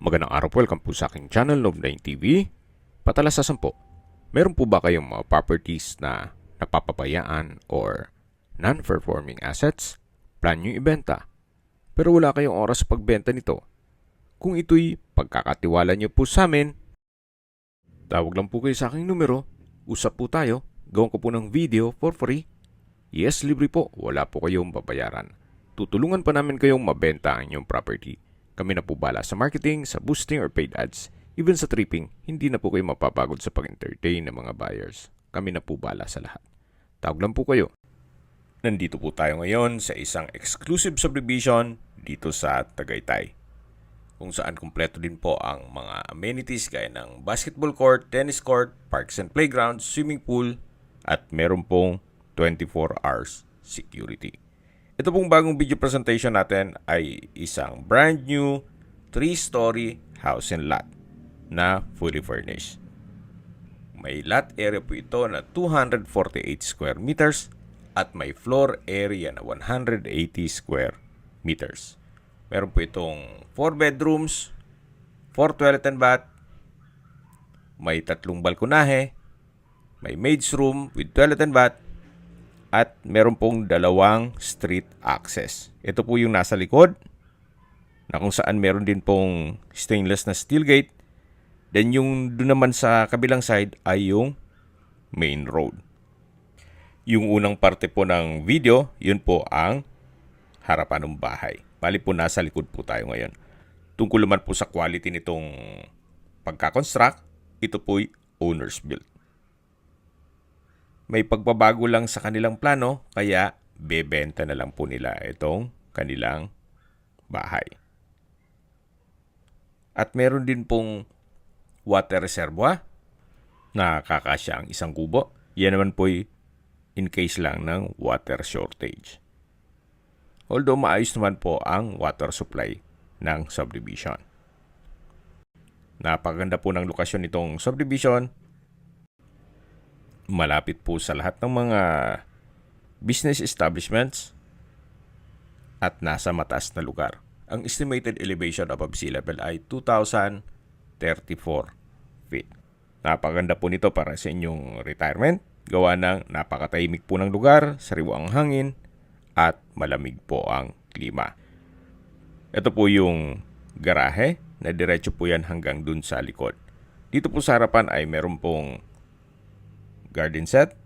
Magandang araw po, welcome po sa aking channel, Love9 TV. Patalasasan po, meron po ba kayong mga properties na napapabayaan or non-performing assets? Plan nyo ibenta, pero wala kayong oras sa pagbenta nito. Kung ito'y pagkakatiwala nyo po sa amin, tawag lang po kayo sa aking numero, usap po tayo, gawin ko po ng video for free. Yes, libre po, wala po kayong babayaran. Tutulungan pa namin kayong mabenta ang inyong property. Kami na po bala sa marketing, sa boosting or paid ads. Even sa tripping, hindi na po kayo mapapagod sa pag-entertain ng mga buyers. Kami na po bala sa lahat. Tawag lang po kayo. Nandito po tayo ngayon sa isang exclusive subdivision dito sa Tagaytay, kung saan kumpleto din po ang mga amenities gaya ng basketball court, tennis court, parks and playgrounds, swimming pool, at meron pong 24 hours security. Ito pong bagong video presentation natin ay isang brand new 3-story house and lot na fully furnished. May lot area po ito na 248 square meters at may floor area na 180 square meters. Meron po itong 4 bedrooms, 4 toilet and bath, may 3 balkonahe, may maid's room with toilet and bath, at meron pong 2 street access. Ito po yung nasa likod, na kung saan meron din pong stainless na steel gate. Then yung doon naman sa kabilang side ay yung main road. Yung unang parte po ng video, yun po ang harapan ng bahay. Bali po nasa likod po tayo ngayon. Tungkol naman po sa quality nitong pagkakonstruct, ito po'y owner's built. May pagbabago lang sa kanilang plano, kaya bebenta na lang po nila itong kanilang bahay. At meron din pong water reservoir na kakasya ang 1 kubo. Yan naman po'y in case lang ng water shortage. Although maayos naman po ang water supply ng subdivision. Napaganda po ng lokasyon nitong subdivision. Malapit po sa lahat ng mga business establishments at nasa mataas na lugar. Ang estimated elevation above sea level ay 2,034 feet. Napaganda po nito para sa inyong retirement. Gawa ng napakatahimik po ng lugar, sariwa ang hangin, at malamig po ang klima. Ito po yung garahe na diretso po yan hanggang dun sa likod. Dito po sa harapan ay meron pong garden set.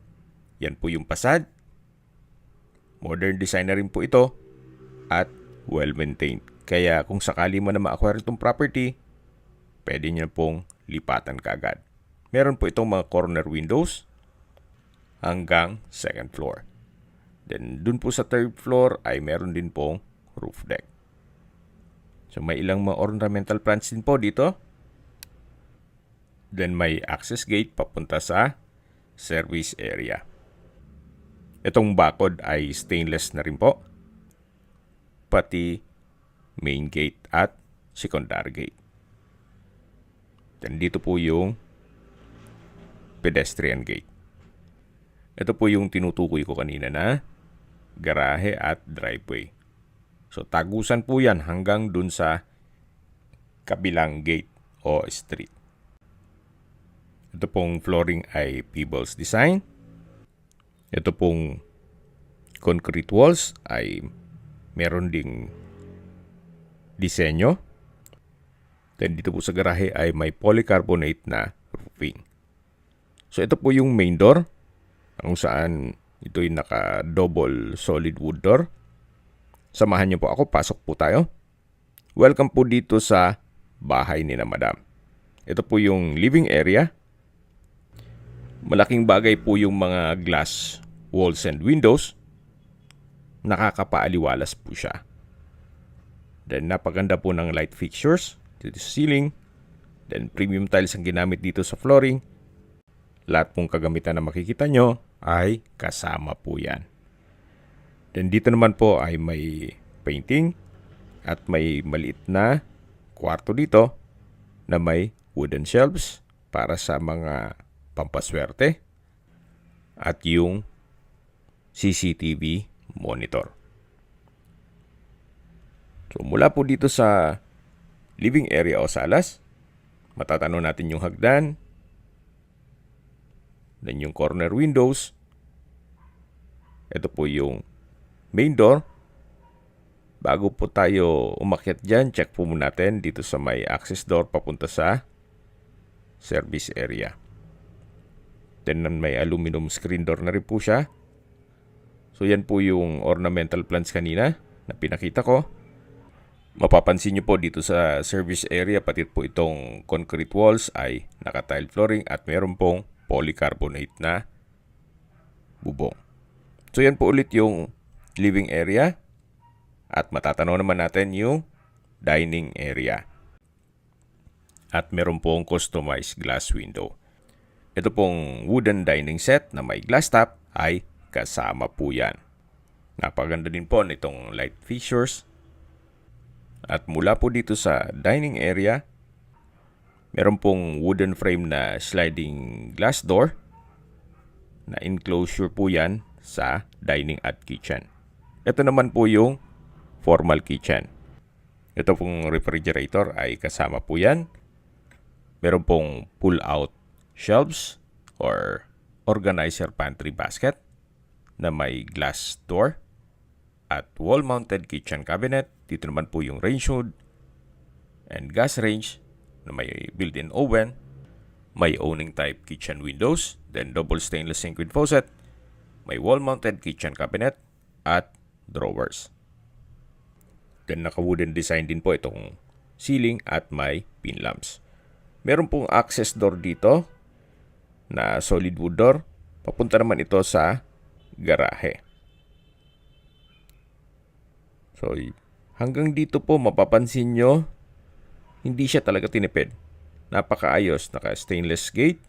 Yan po yung pasad. Modern design na rin po ito at well-maintained. Kaya kung sakali mo na ma-acquire itong property, pwede nyo pong lipatan kaagad. Meron po itong mga corner windows hanggang 2nd floor. Then dun po sa 3rd floor ay meron din pong roof deck. So may ilang mga ornamental plants din po dito. Then may access gate papunta sa service area. Itong bakod ay stainless na rin po, pati main gate at secondary gate. Then dito po yung pedestrian gate. Ito po yung tinutukoy ko kanina na garahe at driveway. So tagusan po yan hanggang dun sa kabilang gate o street. Ito pong flooring ay Peebles design. Ito pong concrete walls ay meron ding disenyo. Then dito po sa garahe ay may polycarbonate na roofing. So ito po yung main door, kung saan ito'y naka-double solid wood door. Samahan niyo po ako, pasok po tayo. Welcome po dito sa bahay ni na Madam. Ito po yung living area. Malaking bagay po yung mga glass walls and windows. Nakakapaaliwalas po siya. Then napaganda po ng light fixtures dito sa ceiling. Then premium tiles ang ginamit dito sa flooring. Lahat pong kagamitan na makikita nyo ay kasama po yan. Then dito naman po ay may painting at may maliit na kwarto dito na may wooden shelves para sa mga pampaswerte at yung CCTV monitor. So mula po dito sa living area o salas. Matatanaw natin yung hagdan. Then yung corner windows. Ito po yung main door. Bago po tayo umakyat dyan, check po muna natin dito sa may access door papunta sa service area. Then may aluminum screen door na rin po siya. So yan po yung ornamental plants kanina na pinakita ko. Mapapansin nyo po dito sa service area, pati po itong concrete walls ay naka-tile flooring at meron pong polycarbonate na bubong. So yan po ulit yung living area. At matatanaw naman natin yung dining area. At meron pong customized glass window. Ito pong wooden dining set na may glass top ay kasama po yan. Napaganda din po nitong light fixtures. At mula po dito sa dining area, meron pong wooden frame na sliding glass door na enclosure po yan sa dining at kitchen. Ito naman po yung formal kitchen. Ito pong refrigerator ay kasama po yan. Meron pong pull-out shelves or organizer pantry basket na may glass door at wall-mounted kitchen cabinet. Dito naman po yung range hood and gas range na may built-in oven. May owning type kitchen windows, then double stainless sink with faucet. May wall-mounted kitchen cabinet at drawers. Then naka-wooden design din po itong ceiling at may pin lamps. Meron pong access door dito na solid wood door. Papunta naman ito sa garahe. So hanggang dito po mapapansin nyo, hindi siya talaga tinipid. Napakaayos, naka-stainless gate.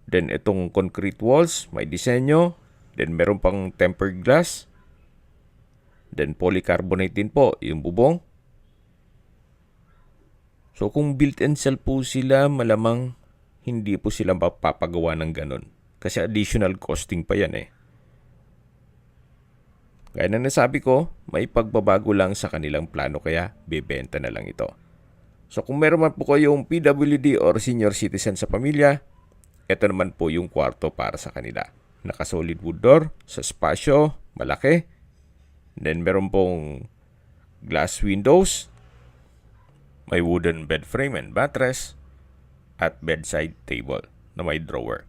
Then itong concrete walls, may disenyo. Then meron pang tempered glass. Then polycarbonate din po yung bubong. So kung built-in cell po sila, malamang hindi po sila papagawa ng ganun. Kasi additional costing pa yan eh. Gaya na nasabi ko, may pagbabago lang sa kanilang plano kaya bebenta na lang ito. So kung meron man po kayong PWD or senior citizen sa pamilya, ito naman po yung kwarto para sa kanila. Naka-solid wood door, sa spasyo, malaki. Then meron pong glass windows, may wooden bed frame and buttress, at bedside table na may drawer.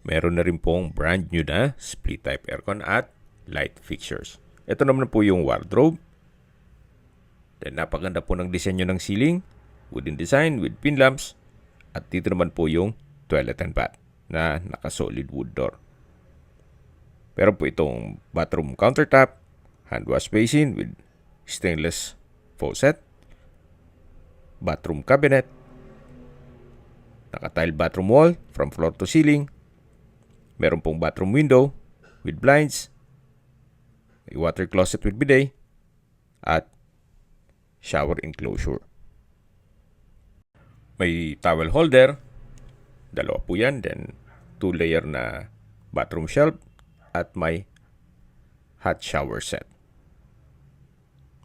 Meron na rin pong brand new na split type aircon at light fixtures. Ito naman po yung wardrobe. Then napaganda po ng disenyo ng ceiling, wooden design with pin lamps, at dito naman po yung toilet and bath na naka-solid wood door. Pero po itong bathroom countertop, hand wash basin with stainless faucet, bathroom cabinet, naka-tile bathroom wall from floor to ceiling, meron pong bathroom window with blinds, a water closet with bidet, at shower enclosure. May towel holder, dalawa po yan, then 2-layer na bathroom shelf, at may hot shower set.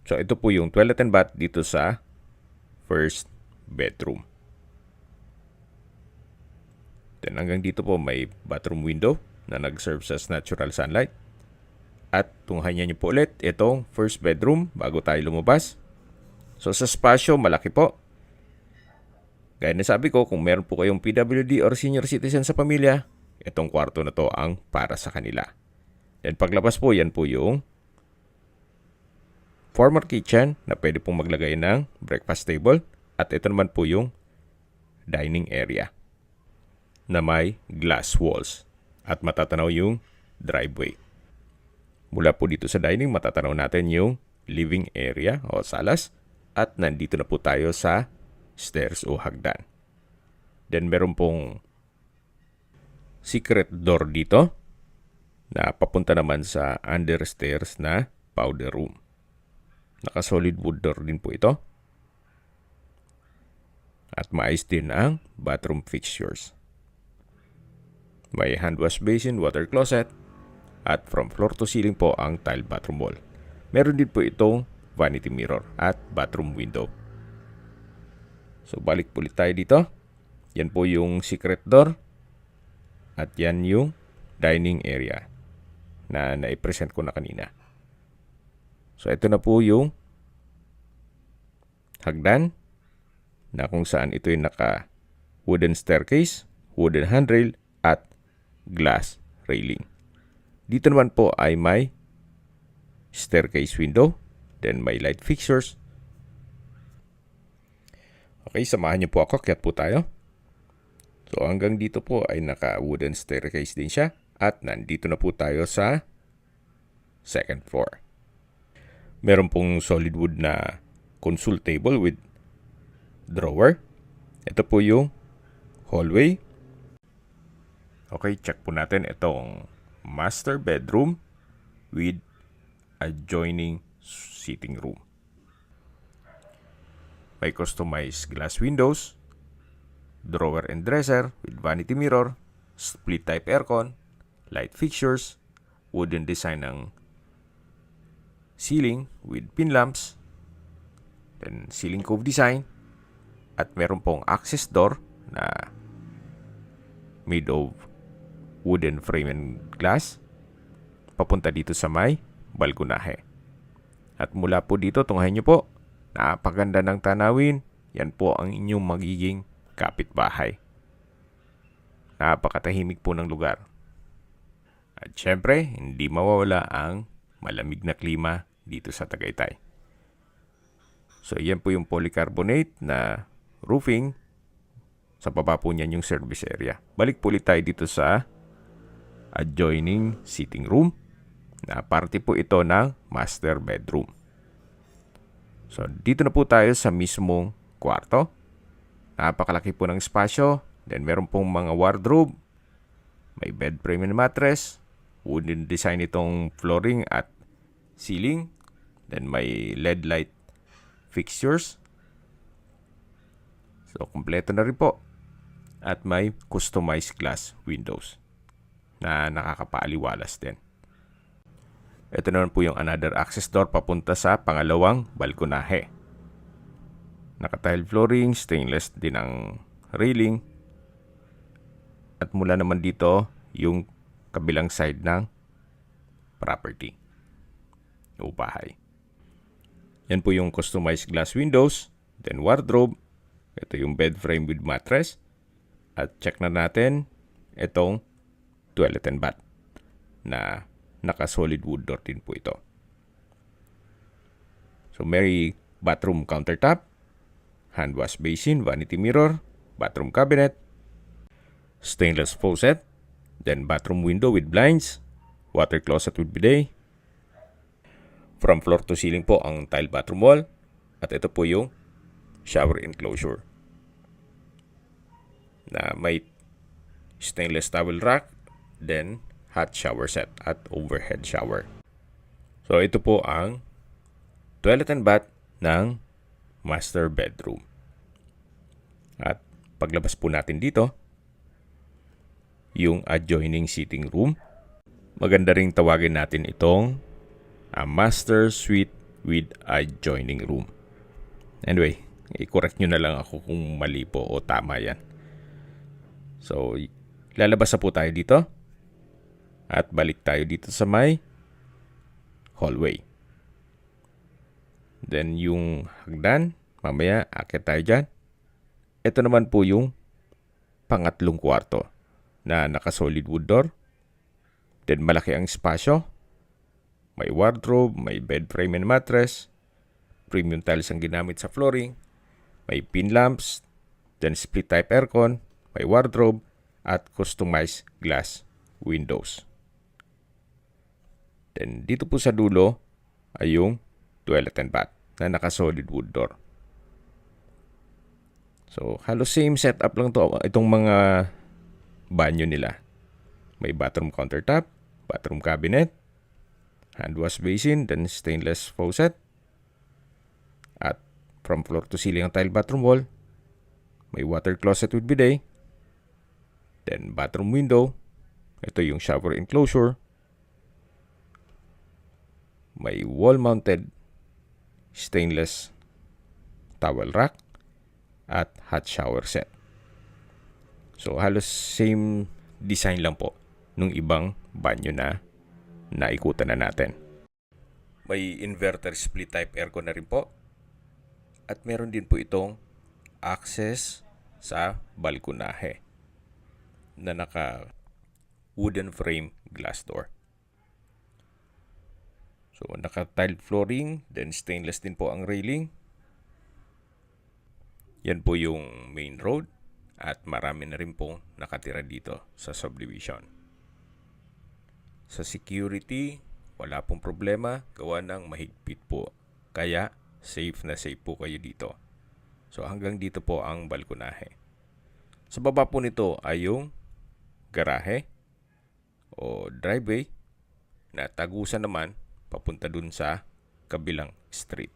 So ito po yung toilet and bath dito sa first bedroom. Then hanggang dito po may bathroom window na nag-serve as natural sunlight. At tunghayan niyo po ulit itong first bedroom bago tayo lumabas. So sa spasyo, malaki po. Gaya na sabi ko, kung meron po kayong PWD or senior citizen sa pamilya, itong kwarto na to ang para sa kanila. Then paglabas po, yan po yung former kitchen na pwede pong maglagay ng breakfast table. At ito naman po yung dining area na may glass walls at matatanaw yung driveway. Mula po dito sa dining, matatanaw natin yung living area o salas at nandito na po tayo sa stairs o hagdan. Then meron pong secret door dito na papunta naman sa understairs na powder room. Naka-solid wood door din po ito. At maayos din ang bathroom fixtures. May hand wash basin, water closet, at from floor to ceiling po ang tile bathroom wall. Meron din po itong vanity mirror at bathroom window So, balik po ulit tayo dito. Yan po yung secret door. At yan yung dining area na nai-present ko na kanina. So, ito na po yung hagdan na kung saan ito yung naka wooden staircase, wooden handrail, at glass railing. Dito naman po ay may staircase window, then may light fixtures. Okay, samahan niyo po ako, akyat po tayo. So hanggang dito po ay naka wooden staircase din siya at nandito na po tayo sa second floor. Meron pong solid wood na console table with drawer. Ito po yung hallway. Okay, check po natin itong master bedroom with adjoining sitting room. May customized glass windows, drawer and dresser with vanity mirror, split type aircon, light fixtures, wooden design ng ceiling with pin lamps, then ceiling cove design, at meron pong access door na made of wooden frame and glass papunta dito sa may balkonahe. At mula po dito, tunghayin nyo po, napaganda ng tanawin. Yan po ang inyong magiging kapitbahay. Napakatahimik po ng lugar. At syempre, hindi mawawala ang malamig na klima dito sa Tagaytay. So yan po yung polycarbonate na roofing. Sa baba po niyan yung service area. Balik po ulit tayo dito sa adjoining sitting room na parte po ito ng master bedroom. So dito na po tayo sa mismong kwarto. Napakalaki po ng espasyo. Then meron pong mga wardrobe. May bed frame and mattress. Wooden design itong flooring at ceiling. Then may LED light fixtures. So kompleto na rin po. At may customized glass windows na nakakapaaliwalas din. Ito naman po yung another access door papunta sa pangalawang balkonahe. Naka-tile flooring, stainless din ang railing. At mula naman dito yung kabilang side ng property o bahay. Yan po yung customized glass windows, then wardrobe. Ito yung bed frame with mattress. At check na natin itong toilet and bath na naka-solid wood door din po ito. So may bathroom countertop, hand wash basin, vanity mirror, bathroom cabinet, stainless faucet, then bathroom window with blinds, water closet with bidet. From floor to ceiling po ang tile bathroom wall. At ito po yung shower enclosure na may stainless towel rack, then hot shower set at overhead shower. So ito po ang toilet and bath ng master bedroom. At paglabas po natin dito, yung adjoining sitting room. Maganda ring tawagin natin itong master suite with adjoining room. Anyway, i-correct nyo na lang ako kung mali po o tama yan. So, lalabas na po tayo dito. At balik tayo dito sa may hallway. Then, yung hagdan, mamaya, akit tayo dyan. Ito naman po yung pangatlong kwarto na naka-solid wood door. Then, malaki ang espasyo. May wardrobe, may bed frame and mattress. Premium tiles ang ginamit sa flooring. May pin lamps. Then, split type aircon. May wardrobe at customized glass windows. Then, dito po sa dulo ay yung toilet and bath na naka-solid wood door. So, halos same setup lang to itong mga banyo nila. May bathroom countertop, bathroom cabinet, hand wash basin, then stainless faucet. At from floor to ceiling ang tile bathroom wall. May water closet with bidet. Then, bathroom window. Ito yung shower enclosure. May wall-mounted stainless towel rack. at hot shower set. So halos same design lang po nung ibang banyo na naikutan na natin. May inverter split type aircon na rin po. At meron din po itong access sa balkonahe na naka wooden frame glass door. So naka tiled flooring, then stainless din po ang railing. Yan po yung main road at marami na rin pong nakatira dito sa subdivision. Sa security, wala pong problema, gawa ng mahigpit po. Kaya safe na safe po kayo dito. So hanggang dito po ang balkonahe. Sa baba po nito ay yung garahe o driveway na tagusan naman papunta dun sa kabilang street.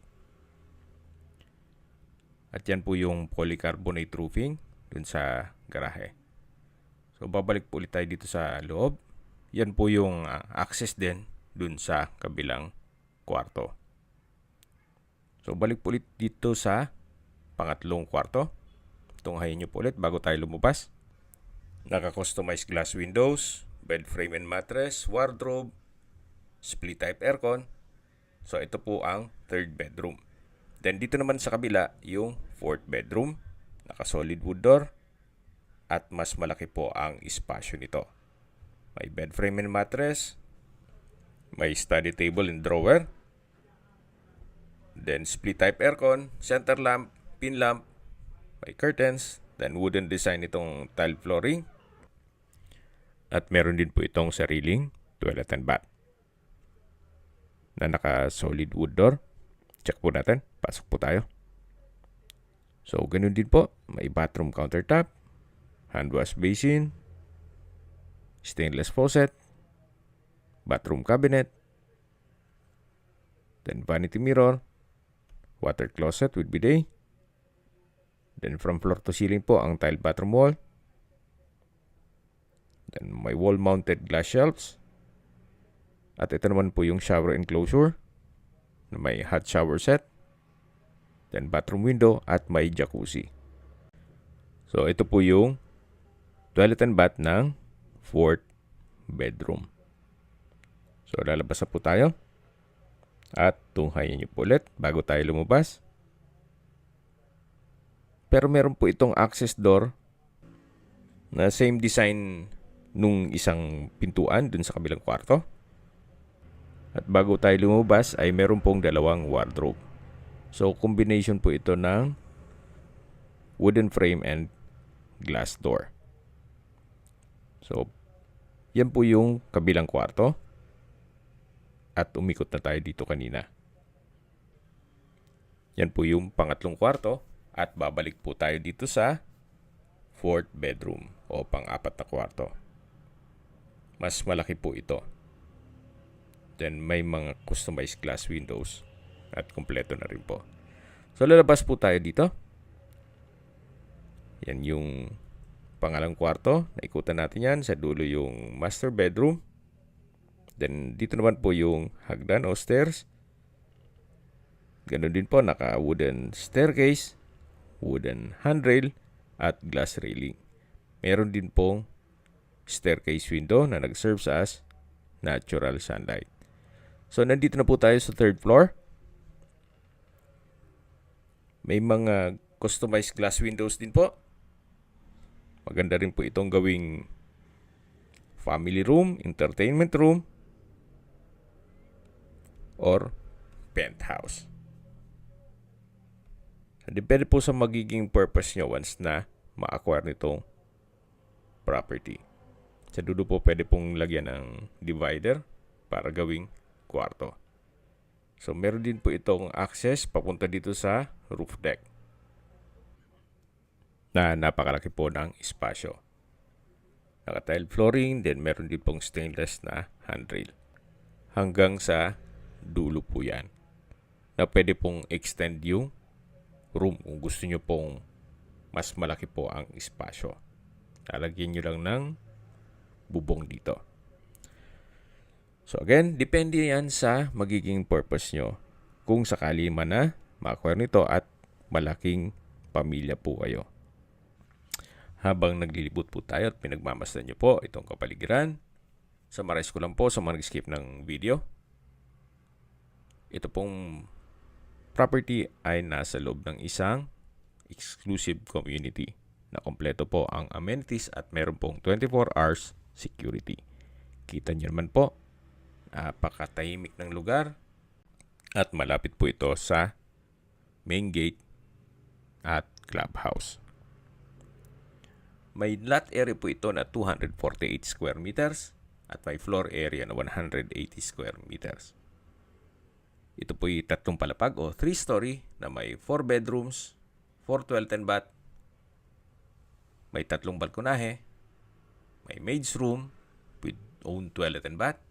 At yan po yung polycarbonate roofing dun sa garahe. So babalik po ulit tayo dito sa loob. Yan po yung access din dun sa kabilang kwarto. So balik po ulit dito sa pangatlong kwarto. Tunghayin nyo po ulit bago tayo lumabas. Naka-customized glass windows, bed frame and mattress, wardrobe, split type aircon. So ito po ang third bedroom. Then dito naman sa kabila yung fourth bedroom. Naka-solid wood door at mas malaki po ang espasyo nito. May bed frame and mattress, may study table and drawer, then split type aircon, center lamp, pin lamp, may curtains, then wooden design itong tile flooring, at meron din po itong sariling toilet and bath na naka solid wood door. Check po natin, pasok po tayo. So ganun din po, may bathroom countertop, hand wash basin, stainless faucet, bathroom cabinet, then vanity mirror, water closet with bidet. Then from floor to ceiling po ang tile bathroom wall. Then may wall-mounted glass shelves. At ito naman po yung shower enclosure na may hot shower set. Then bathroom window at may jacuzzi. So ito po yung toilet and bath ng fourth bedroom. So lalabas na po tayo. At tunghayin niyo po ulit bago tayo lumabas. Pero meron po itong access door na same design nung isang pintuan dun sa kabilang kwarto. At bago tayo lumabas ay meron pong dalawang wardrobe. So combination po ito ng wooden frame and glass door. So yan po yung kabilang kwarto. At umikot na tayo dito kanina. Yan po yung pangatlong kwarto. At babalik po tayo dito sa fourth bedroom o pang-apat na kwarto. Mas malaki po ito. Then may mga customized glass windows. At kompleto na rin po. So lalabas po tayo dito. Yan yung pangalang kwarto. Naikutan natin yan. Sa dulo yung master bedroom. Then dito naman po yung hagdan o stairs. Ganun din po, naka wooden staircase, wooden handrail at glass railing. Meron din pong staircase window na nag-serve as natural sunlight. So nandito na po tayo sa third floor. May mga customized glass windows din po. Maganda rin po itong gawing family room, entertainment room, or penthouse. Depende po sa magiging purpose nyo once na ma-acquire nitong property. Sa dulo po pwede pong lagyan ng divider para gawing kwarto. So meron din po itong access papunta dito sa roof deck na napakalaki po ng espasyo. Naka-tile flooring, then meron din pong stainless na handrail. Hanggang sa dulo po yan. Na pwede pong extend yung room kung gusto nyo pong mas malaki po ang espasyo. Lalagyan nyo lang ng bubong dito. So again, depende yan sa magiging purpose nyo. Kung sakali man na ma-acquire nito at malaking pamilya po kayo. Habang naglilibot po tayo at pinagmamasdan nyo po itong kapaligiran, summarize ko lang po sa mga nag-skip ng video. Ito pong property ay nasa loob ng isang exclusive community na kompleto po ang amenities at meron pong 24 hours security. Kita nyo naman po, napakatahimik ng lugar at malapit po ito sa main gate at clubhouse. May lot area po ito na 248 square meters at may floor area na 180 square meters. Ito po ay tatlong palapag o 3-story na may 4 bedrooms, 4 toilet and bath, may tatlong balkonahe, may maid's room with own toilet and bath,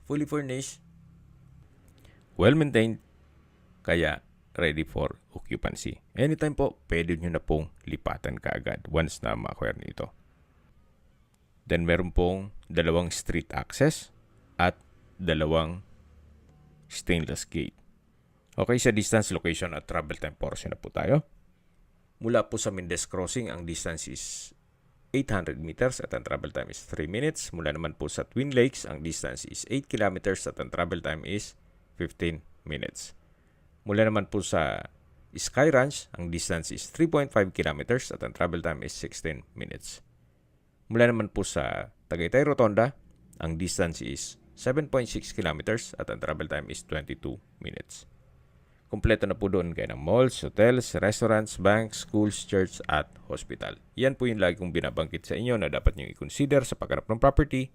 fully furnished, well-maintained, kaya ready for occupancy. Anytime po, pwede nyo na pong lipatan kaagad once na ma-acquire nito. Then meron pong 2 street access at 2 stainless gate. Okay, sa distance, location at travel time portion na po tayo. Mula po sa Mendez Crossing, ang distance is 800 meters at ang travel time is 3 minutes. Mula naman po sa Twin Lakes, ang distance is 8 kilometers at ang travel time is 15 minutes. Mula naman po sa Sky Ranch, ang distance is 3.5 kilometers at ang travel time is 16 minutes. Mula naman po sa Tagaytay Rotonda, ang distance is 7.6 kilometers at ang travel time is 22 minutes. Kompleto na po doon kayo ng malls, hotels, restaurants, banks, schools, church at hospital. Yan po yung lagi kong binabangkit sa inyo na dapat nyo i-consider sa paghanap ng property,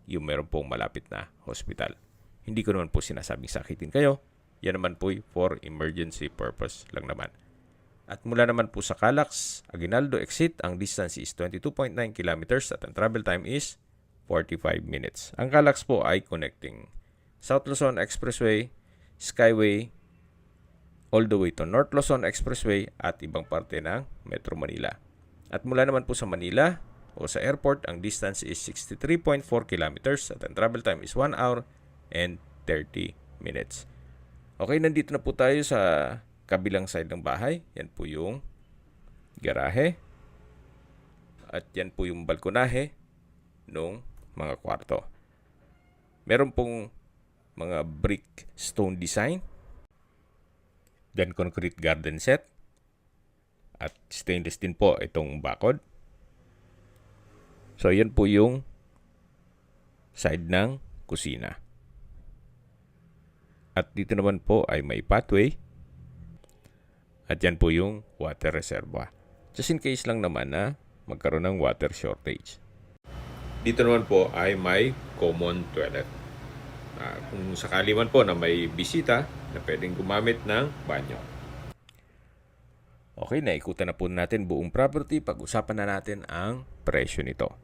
yung meron pong malapit na hospital. Hindi ko naman po sinasabing sakitin kayo. Yan naman po for emergency purpose lang naman. At mula naman po sa Calax, Aguinaldo exit, ang distance is 22.9 kilometers at ang travel time is 45 minutes. Ang Calax po ay connecting South Luzon Expressway, Skyway, all the way to North Luzon Expressway at ibang parte ng Metro Manila. At mula naman po sa Manila o sa airport, ang distance is 63.4 kilometers at ang travel time is 1 hour and 30 minutes. Okay, nandito na po tayo sa kabilang side ng bahay. Yan po yung garahe. At yan po yung balkonahe ng mga kwarto. Meron pong mga brick stone design. Then concrete garden set. At stainless din po itong bakod. So yan po yung side ng kusina. At dito naman po ay may pathway. At yan po yung water reservoir. Just in case lang naman na magkaroon ng water shortage. Dito naman po ay may common toilet. Kung sakali man po na may bisita na pwedeng gumamit ng banyo. Okay, naikutan na po natin buong property. Pag-usapan na natin ang presyo nito.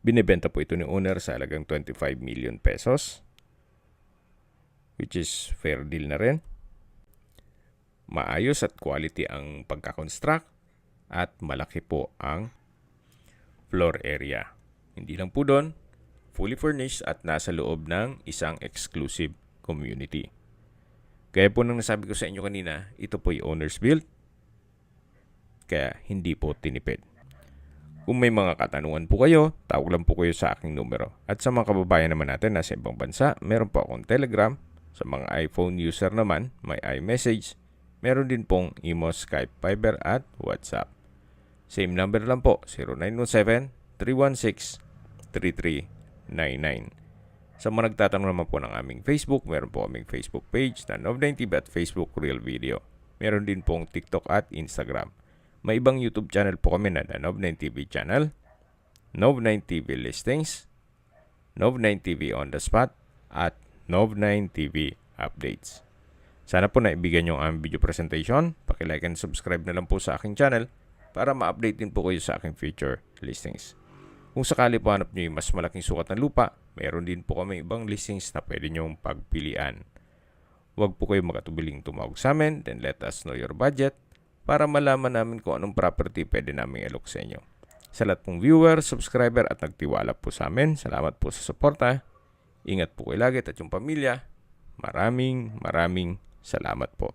Binibenta po ito ni owner sa halagang 25 million pesos. Which is fair deal na rin. Maayos at quality ang pagkakonstruct at malaki po ang floor area. Hindi lang po doon, fully furnished at nasa loob ng isang exclusive community. Kaya po nang nasabi ko sa inyo kanina, ito po yung owner's built. Kaya hindi po tinipid. Kung may mga katanungan po kayo, tawag lang po kayo sa aking numero. At sa mga kababayan naman natin nasa ibang bansa, meron po akong Telegram. Sa mga iPhone user naman, may iMessage. Meron din pong Imo, Skype, Viber at WhatsApp. Same number lang po, 0917-316-3399. Sa mga nagtatanong naman po ng aming Facebook, meron po aming Facebook page na Nov9TV at Facebook Real Video. Meron din pong TikTok at Instagram. May ibang YouTube channel po kami na Nov9TV channel, Nov9TV Listings, Nov9TV On The Spot, at Nov9TV Updates. Sana po naibigyan nyo ang video presentation. Paki-like and subscribe na lang po sa aking channel para ma-update din po kayo sa aking future listings. Kung sakali po hanap nyo yung mas malaking sukat ng lupa, mayroon din po kami ibang listings na pwede nyong pagpilian. Huwag po kayo makatubiling tumawag sa amin, then let us know your budget para malaman namin kung anong property pwede namin i-alok sa inyo. Sa lahat pong viewer, subscriber at nagtiwala po sa amin, salamat po sa suporta. Ingat po kayo lagi at yung pamilya. Maraming salamat po.